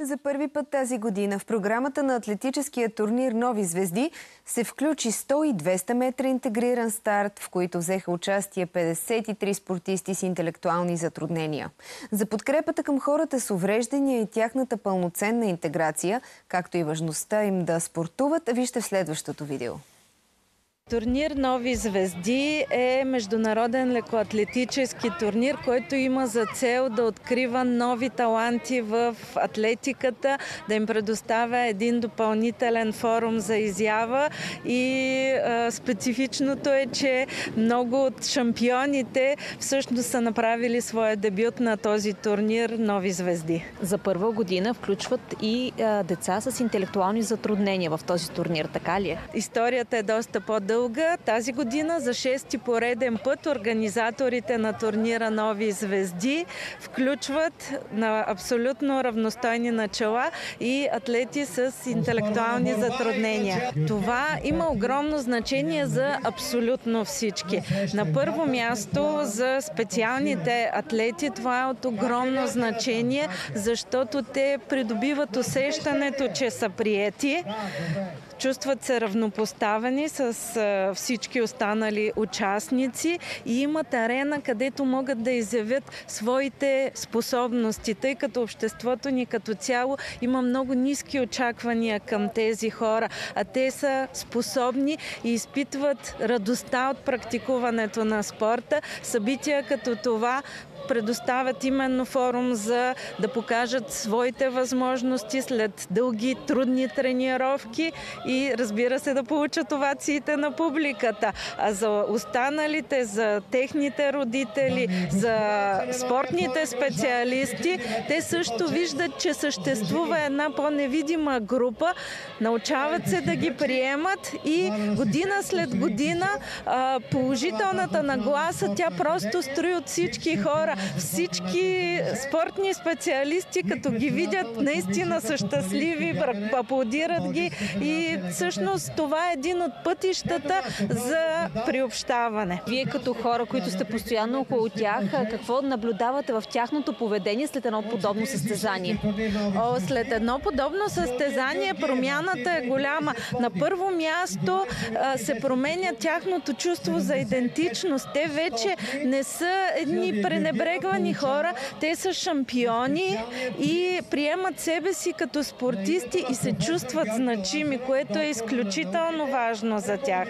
За първи път тази година в програмата на атлетическия турнир "Нови звезди" се включи 100 и 200 метра интегриран старт, в които взеха участие 53 спортисти с интелектуални затруднения. За подкрепата към хората с увреждания и тяхната пълноценна интеграция, както и важността им да спортуват, вижте в следващото видео. Турнир "Нови звезди" е международен лекоатлетически турнир, който има за цел да открива нови таланти в атлетиката, да им предоставя един допълнителен форум за изява и специфичното е, че много от шампионите всъщност са направили своя дебют на този турнир "Нови звезди". За първа година включват и деца с интелектуални затруднения в този турнир, така ли е? Историята е доста по-дълга. Тази година за 6-ти пореден път организаторите на турнира "Нови звезди" включват на абсолютно равностойни начала и атлети с интелектуални затруднения. Това има огромно значение за абсолютно всички. На първо място за специалните атлети това е от огромно значение, защото те придобиват усещането, че са приети, чувстват се равнопоставени с всички останали участници и имат арена, където могат да изявят своите способности, тъй като обществото ни като цяло има много ниски очаквания към тези хора, а те са способни и изпитват радостта от практикуването на спорта. Събития като това предоставят именно форум за да покажат своите възможности след дълги, трудни тренировки и, разбира се, да получат овациите на публиката. А за останалите, за техните родители, за спортните специалисти, те също виждат, че съществува една по-невидима група, научават се да ги приемат и година след година положителната нагласа, тя просто строи от всички хора. Всички спортни специалисти, като ги видят, наистина са щастливи, аплодират ги и всъщност това е един от пътищата за приобщаване. Вие като хора, които сте постоянно около тях, какво наблюдавате в тяхното поведение след едно подобно състезание? След едно подобно състезание промяната е голяма. На първо място се променя тяхното чувство за идентичност. Те вече не са едни пренебрегвани хора, те са шампиони и приемат себе си като спортисти и се чувстват значими, което е изключително важно за тях.